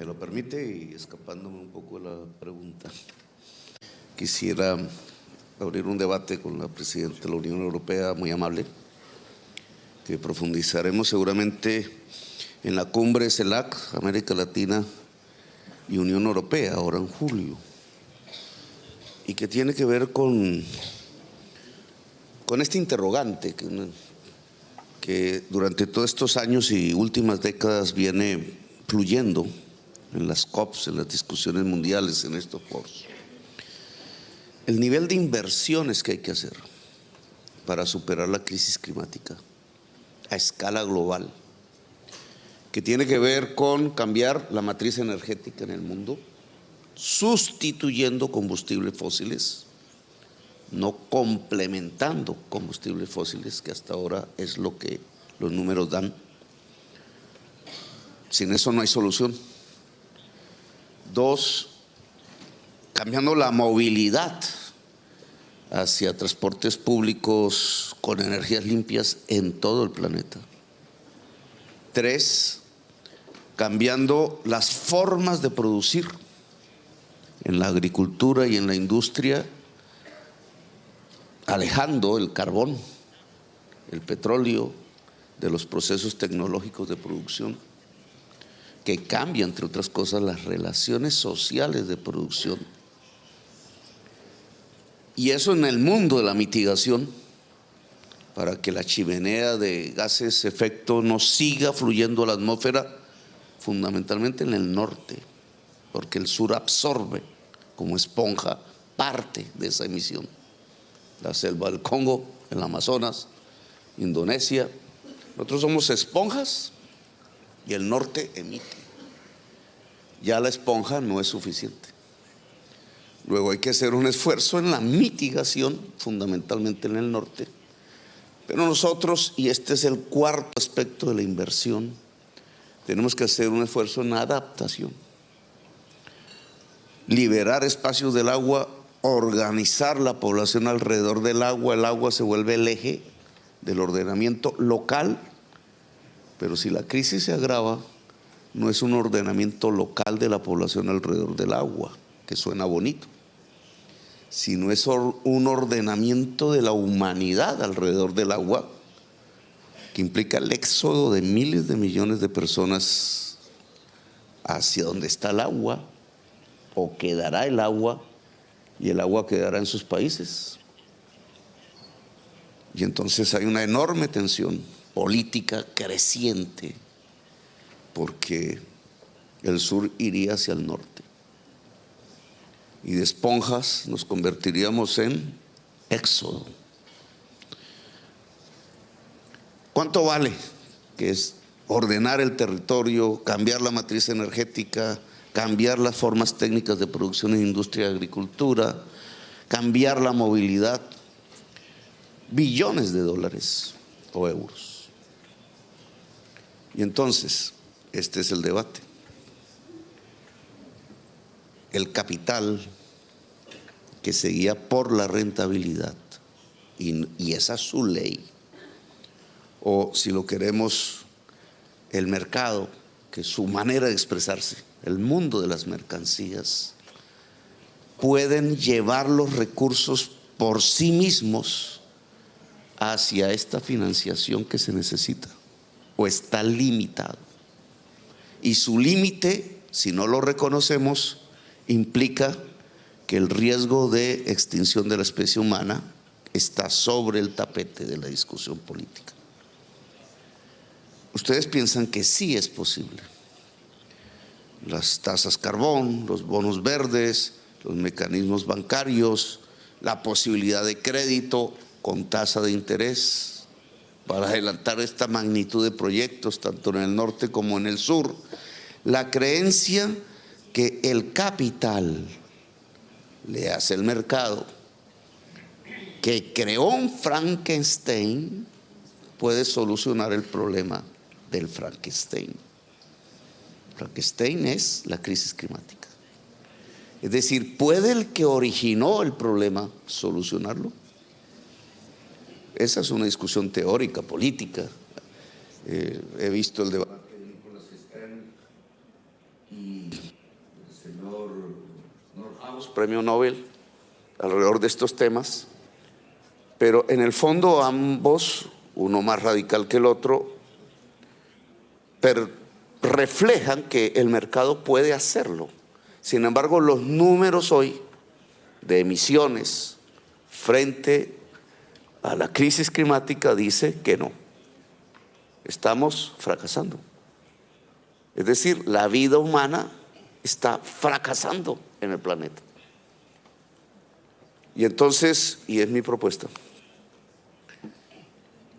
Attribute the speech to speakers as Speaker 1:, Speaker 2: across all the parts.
Speaker 1: me lo permite y escapándome un poco de la pregunta, quisiera abrir un debate con la presidenta de la Unión Europea, muy amable, que profundizaremos seguramente en la cumbre CELAC, América Latina y Unión Europea, ahora en julio, y que tiene que ver con este interrogante que durante todos estos años y últimas décadas viene fluyendo en las COPs, en las discusiones mundiales, en estos foros. El nivel de inversiones que hay que hacer para superar la crisis climática a escala global, que tiene que ver con cambiar la matriz energética en el mundo, sustituyendo combustibles fósiles, no complementando combustibles fósiles, que hasta ahora es lo que los números dan. Sin eso no hay solución. Dos, cambiando la movilidad hacia transportes públicos con energías limpias en todo el planeta. Tres, cambiando las formas de producir en la agricultura y en la industria, alejando el carbón, el petróleo de los procesos tecnológicos de producción, que cambia, entre otras cosas, las relaciones sociales de producción. Y eso en el mundo de la mitigación, para que la chimenea de gases efecto no siga fluyendo a la atmósfera, fundamentalmente en el norte, porque el sur absorbe como esponja parte de esa emisión. La selva del Congo, el Amazonas, Indonesia. Nosotros somos esponjas y el norte emite. Ya la esponja no es suficiente. Luego hay que hacer un esfuerzo en la mitigación, fundamentalmente en el norte. Pero nosotros, y este es el cuarto aspecto de la inversión, tenemos que hacer un esfuerzo en adaptación. Liberar espacios del agua, organizar la población alrededor del agua. El agua se vuelve el eje del ordenamiento local, pero si la crisis se agrava, no es un ordenamiento local de la población alrededor del agua, que suena bonito, sino es un ordenamiento de la humanidad alrededor del agua, que implica el éxodo de miles de millones de personas hacia donde está el agua, o quedará el agua, y el agua quedará en sus países. Y entonces hay una enorme tensión política creciente, porque el sur iría hacia el norte. Y de esponjas nos convertiríamos en éxodo. ¿Cuánto vale? Que es ordenar el territorio, cambiar la matriz energética, cambiar las formas técnicas de producción en industria y agricultura, cambiar la movilidad. Billones de dólares o euros. Y entonces, este es el debate. El capital que se guía por la rentabilidad, y esa es su ley, o si lo queremos, el mercado, que es su manera de expresarse, el mundo de las mercancías, pueden llevar los recursos por sí mismos hacia esta financiación que se necesita, o está limitado. Y su límite, si no lo reconocemos, implica que el riesgo de extinción de la especie humana está sobre el tapete de la discusión política. Ustedes piensan que sí es posible. Las tasas carbón, los bonos verdes, los mecanismos bancarios, la posibilidad de crédito con tasa de interés para adelantar esta magnitud de proyectos, tanto en el norte como en el sur. La creencia que el capital le hace el mercado, que creó un Frankenstein, puede solucionar el problema del Frankenstein. Frankenstein es la crisis climática. Es decir, ¿puede el que originó el problema solucionarlo? Esa es una discusión teórica, política. He visto el debate de Nicolás Stern y señor House, premio Nobel, alrededor de estos temas, pero en el fondo ambos, uno más radical que el otro, reflejan que el mercado puede hacerlo. Sin embargo, los números hoy de emisiones frente a la crisis climática dice que no. Estamos fracasando. Es decir, la vida humana está fracasando en el planeta. Y entonces, y es mi propuesta,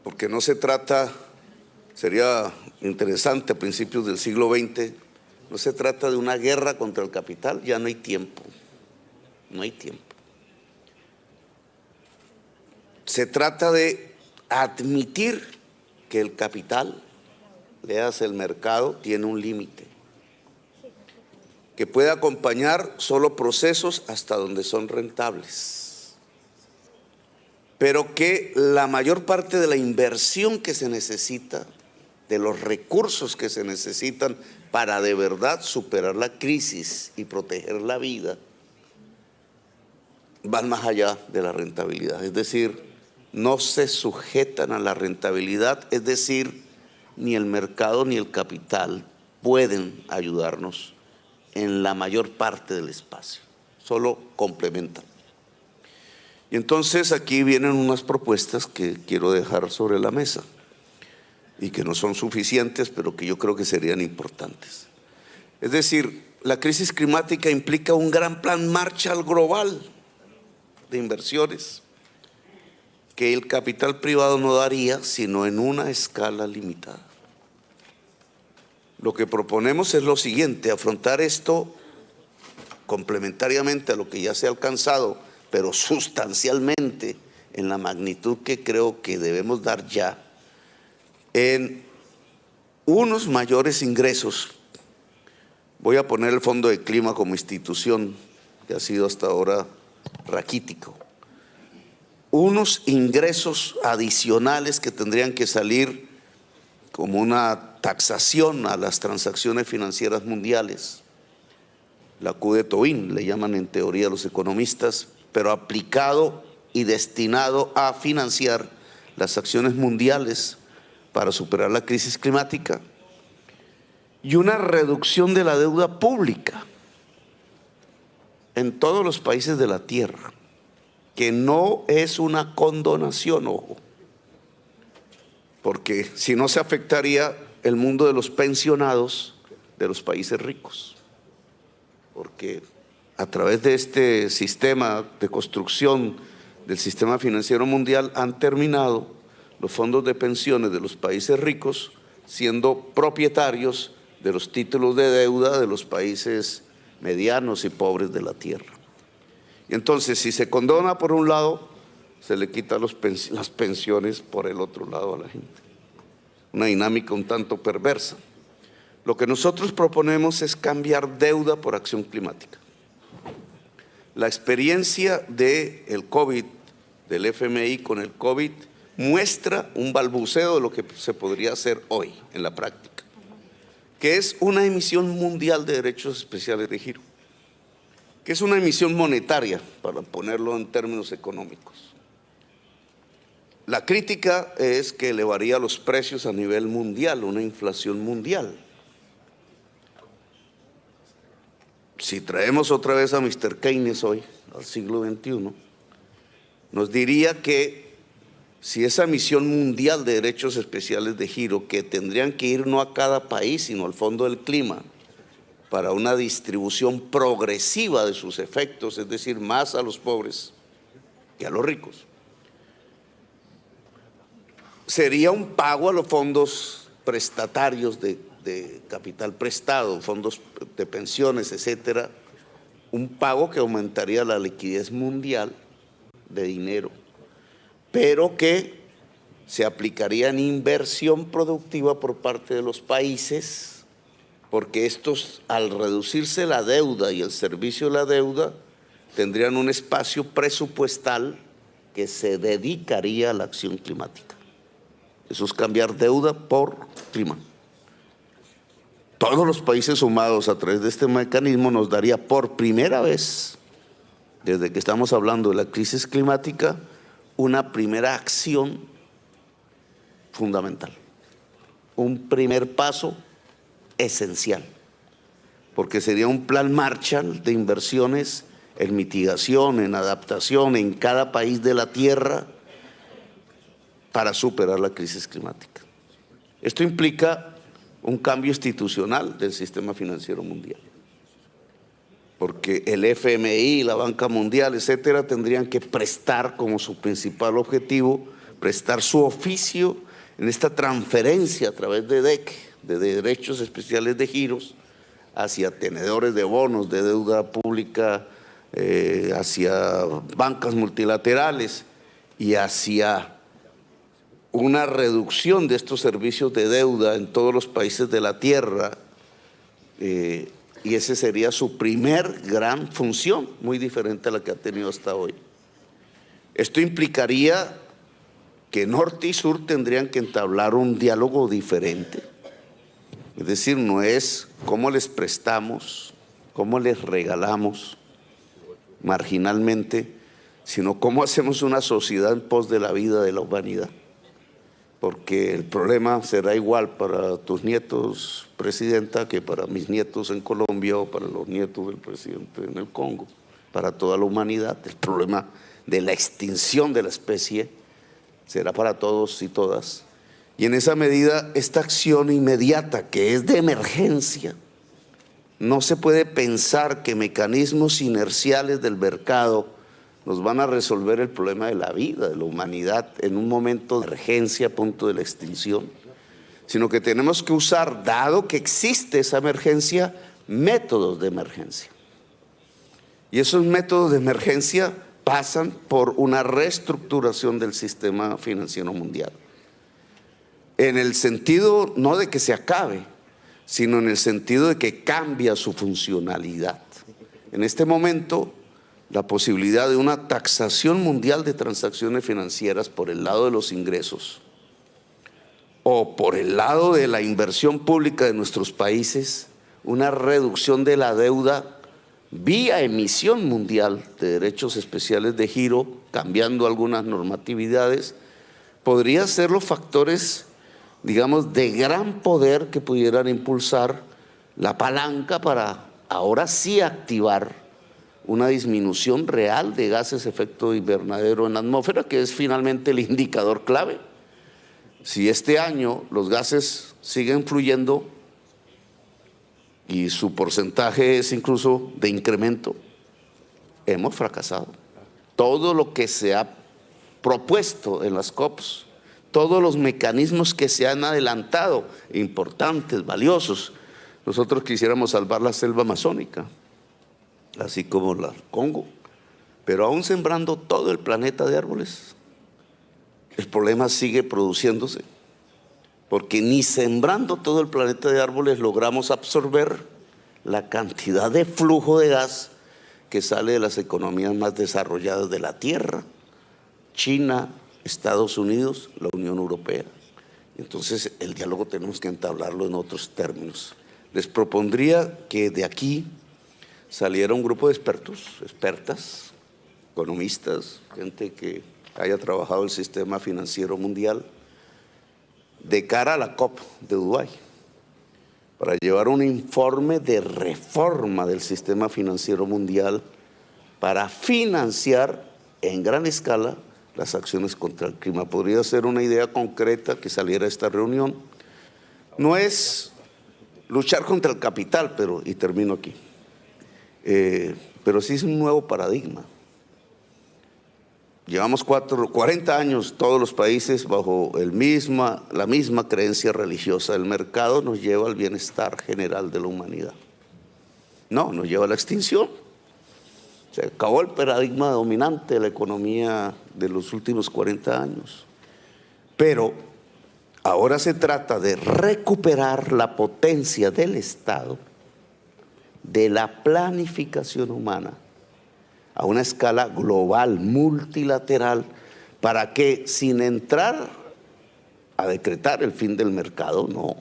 Speaker 1: porque no se trata, sería interesante a principios del siglo XX, no se trata de una guerra contra el capital, ya no hay tiempo, no hay tiempo. Se trata de admitir que el capital, leas el mercado, tiene un límite, que puede acompañar solo procesos hasta donde son rentables, pero que la mayor parte de la inversión que se necesita, de los recursos que se necesitan para de verdad superar la crisis y proteger la vida, van más allá de la rentabilidad. Es decir, no se sujetan a la rentabilidad, es decir, ni el mercado ni el capital pueden ayudarnos en la mayor parte del espacio, solo complementan. Y entonces aquí vienen unas propuestas que quiero dejar sobre la mesa y que no son suficientes, pero que yo creo que serían importantes. Es decir, la crisis climática implica un gran plan Marshall global de inversiones que el capital privado no daría sino en una escala limitada. Lo que proponemos es lo siguiente: afrontar esto complementariamente a lo que ya se ha alcanzado, pero sustancialmente en la magnitud que creo que debemos dar ya, en unos mayores ingresos. Voy a poner el Fondo de Clima como institución, que ha sido hasta ahora raquítico. Unos ingresos adicionales que tendrían que salir como una taxación a las transacciones financieras mundiales, la Q de Tobin, le llaman en teoría los economistas, pero aplicado y destinado a financiar las acciones mundiales para superar la crisis climática, y una reducción de la deuda pública en todos los países de la tierra, que no es una condonación, ojo, porque si no se afectaría el mundo de los pensionados de los países ricos, porque a través de este sistema de construcción del sistema financiero mundial han terminado los fondos de pensiones de los países ricos siendo propietarios de los títulos de deuda de los países medianos y pobres de la tierra. Y entonces, si se condona por un lado, se le quita las pensiones por el otro lado a la gente. Una dinámica un tanto perversa. Lo que nosotros proponemos es cambiar deuda por acción climática. La experiencia del COVID, del FMI con el COVID, muestra un balbuceo de lo que se podría hacer hoy en la práctica, que es una emisión mundial de derechos especiales de giro, que es una emisión monetaria, para ponerlo en términos económicos. La crítica es que elevaría los precios a nivel mundial, una inflación mundial. Si traemos otra vez a Mr. Keynes hoy, al siglo XXI, nos diría que si esa emisión mundial de derechos especiales de giro, que tendrían que ir no a cada país, sino al Fondo del Clima, para una distribución progresiva de sus efectos, es decir, más a los pobres que a los ricos, sería un pago a los fondos prestatarios de capital prestado, fondos de pensiones, etcétera, un pago que aumentaría la liquidez mundial de dinero, pero que se aplicaría en inversión productiva por parte de los países, porque estos, al reducirse la deuda y el servicio de la deuda, tendrían un espacio presupuestal que se dedicaría a la acción climática. Eso es cambiar deuda por clima. todos los países sumados a través de este mecanismo nos daría por primera vez, desde que estamos hablando de la crisis climática, una primera acción fundamental, un primer paso esencial, porque sería un plan Marshall de inversiones en mitigación, en adaptación en cada país de la Tierra para superar la crisis climática. Esto implica un cambio institucional del sistema financiero mundial, porque el FMI, la Banca Mundial, etcétera, tendrían que prestar como su principal objetivo, prestar su oficio en esta transferencia a través de DEC, de derechos especiales de giros, hacia tenedores de bonos, de deuda pública, hacia bancas multilaterales y hacia una reducción de estos servicios de deuda en todos los países de la Tierra, y esa sería su primer gran función, muy diferente a la que ha tenido hasta hoy. Esto implicaría que norte y sur tendrían que entablar un diálogo diferente, es decir, no es cómo les prestamos, cómo les regalamos marginalmente, sino cómo hacemos una sociedad en pos de la vida de la humanidad. Porque el problema será igual para tus nietos, presidenta, que para mis nietos en Colombia o para los nietos del presidente en el Congo, para toda la humanidad. El problema de la extinción de la especie será para todos y todas. Y en esa medida, esta acción inmediata, que es de emergencia, no se puede pensar que mecanismos inerciales del mercado nos van a resolver el problema de la vida, de la humanidad, en un momento de emergencia a punto de la extinción, sino que tenemos que usar, dado que existe esa emergencia, métodos de emergencia. Y esos métodos de emergencia pasan por una reestructuración del sistema financiero mundial, en el sentido no de que se acabe, sino en el sentido de que cambia su funcionalidad. En este momento, la posibilidad de una taxación mundial de transacciones financieras por el lado de los ingresos o por el lado de la inversión pública de nuestros países, una reducción de la deuda vía emisión mundial de derechos especiales de giro, cambiando algunas normatividades, podría ser los factores, digamos, de gran poder que pudieran impulsar la palanca para ahora sí activar una disminución real de gases de efecto invernadero en la atmósfera, que es finalmente el indicador clave. Si este año los gases siguen fluyendo y su porcentaje es incluso de incremento, hemos fracasado. Todo lo que se ha propuesto en las COPs, todos los mecanismos que se han adelantado, importantes, valiosos, nosotros quisiéramos salvar la selva amazónica, así como el Congo, pero aún sembrando todo el planeta de árboles, el problema sigue produciéndose, porque ni sembrando todo el planeta de árboles logramos absorber la cantidad de flujo de gas que sale de las economías más desarrolladas de la Tierra, China, Estados Unidos, la Unión Europea. Entonces el diálogo tenemos que entablarlo en otros términos. Les propondría que de aquí saliera un grupo de expertos, expertas, economistas, gente que haya trabajado el sistema financiero mundial, de cara a la COP de Dubái, para llevar un informe de reforma del sistema financiero mundial para financiar en gran escala las acciones contra el clima. Podría ser una idea concreta que saliera de esta reunión. No es luchar contra el capital, y termino aquí. Pero sí es un nuevo paradigma. Llevamos 40 años todos los países bajo la misma creencia religiosa. El mercado nos lleva al bienestar general de la humanidad. No, nos lleva a la extinción. Se acabó el paradigma dominante de la economía de los últimos 40 años. Pero ahora se trata de recuperar la potencia del Estado, de la planificación humana, a una escala global, multilateral, para que sin entrar a decretar el fin del mercado, no,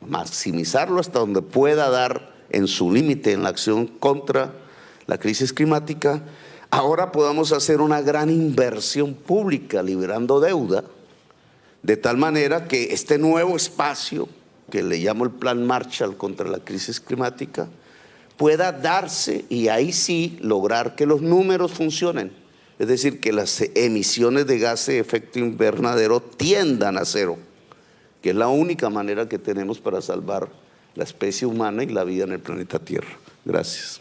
Speaker 1: maximizarlo hasta donde pueda dar en su límite en la acción contra la crisis climática, ahora podamos hacer una gran inversión pública liberando deuda, de tal manera que este nuevo espacio, que le llamo el Plan Marshall contra la crisis climática, pueda darse y ahí sí lograr que los números funcionen. Es decir, que las emisiones de gases de efecto invernadero tiendan a cero, que es la única manera que tenemos para salvar la especie humana y la vida en el planeta Tierra. Gracias.